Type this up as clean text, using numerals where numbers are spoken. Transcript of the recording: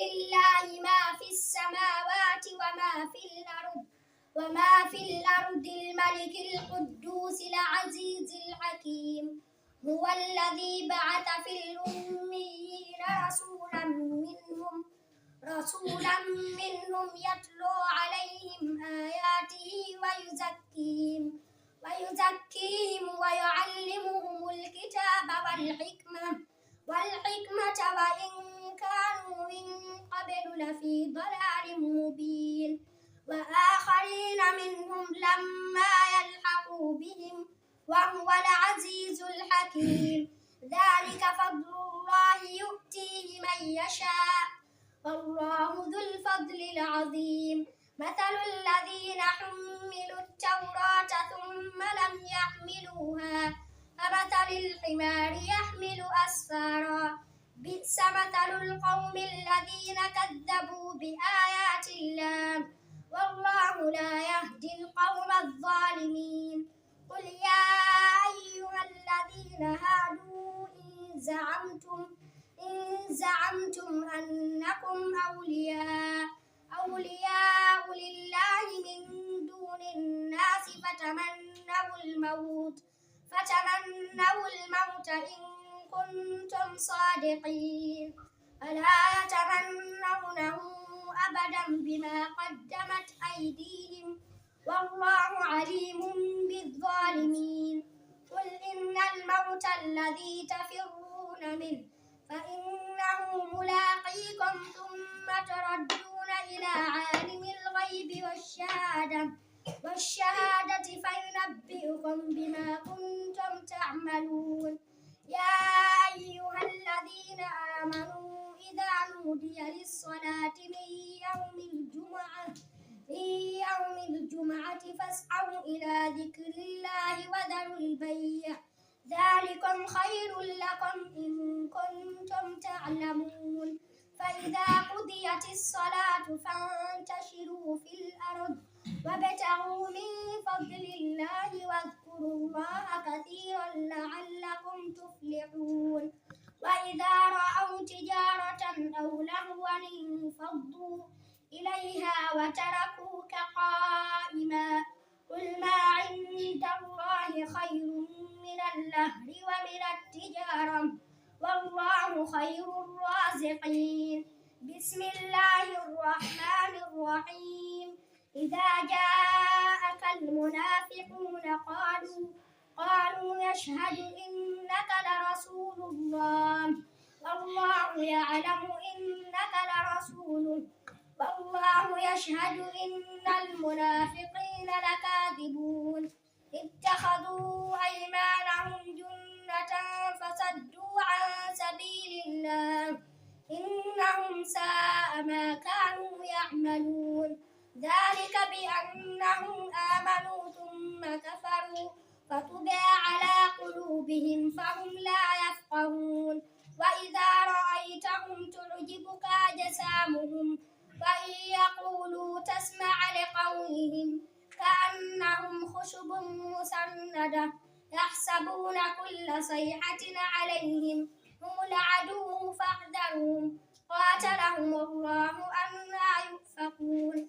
لله ما في السماوات وما في الأرض الملك القدوس العزيز الحكيم هو الذي بعث في الأميين رسولا منهم يتلو عليهم آياته ويزكيهم ويعلمهم الكتاب والحكمة وإن كانوا من قبل لفي ضلال مبين وآخرين منهم لما يلحقوا بهم وهو العزيز الحكيم ذلك فضل الله يؤتيه من يشاء والله ذو الفضل العظيم مثل الذين حملوا التوراة ثم لم يحملوها كمثل الحمار يحمل أسفارا بئس مثل القوم الذين كذبوا بآيات الله والله لا يهدي القوم الظالمين قل يا أيها الذين هادوا إن زعمتم أنكم أولياء لله من دون الناس فتمنوا الموت إن كنتم صادقين فلا يتمنونه أبدا بما قدمت أيديهم والله عليم بالظالمين قل إن الموت الذي تفرون منه فإنه ملاقيكم ثم تردون إلى عالم الغيب والشهادة فينبئكم بما كنتم تعملون يا أيها الذين آمنوا إذا نودي للصلاة من يوم الجمعة فاسعوا إلى ذكر الله وذروا البيع ذلكم خير لكم إن كنتم تعلمون فإذا قضيت الصلاة فانتشروا في الأرض وابتغوا من فضل الله واذكروا الله كثيرا لعلكم تفلحون وإذا رأوا تجارة أو لهوا انفضوا إليها وتركوك قائما قل ما عند الله خير من اللهو ومن التجارة والله خير الرازقين بسم الله الرحمن الرحيم إذا جاءك المنافقون قالوا نشهد إنك لرسول الله والله يعلم إنك لرسوله والله يشهد إن المنافقين لكاذبون اتخذوا أيمانهم جنة فصدوا عن سبيل الله إنهم ساء ما كانوا يعملون ذلك بأنهم آمنوا ثم كفروا فطبع على قلوبهم فهم لا يفقهون وإذا رأيتهم تعجبك أجسامهم وإن يقولوا تسمع لقولهم كأنهم خشب مسندة يحسبون كل صيحة عليهم هم العدو فاحذرهم قاتلهم الله أنى يؤفكون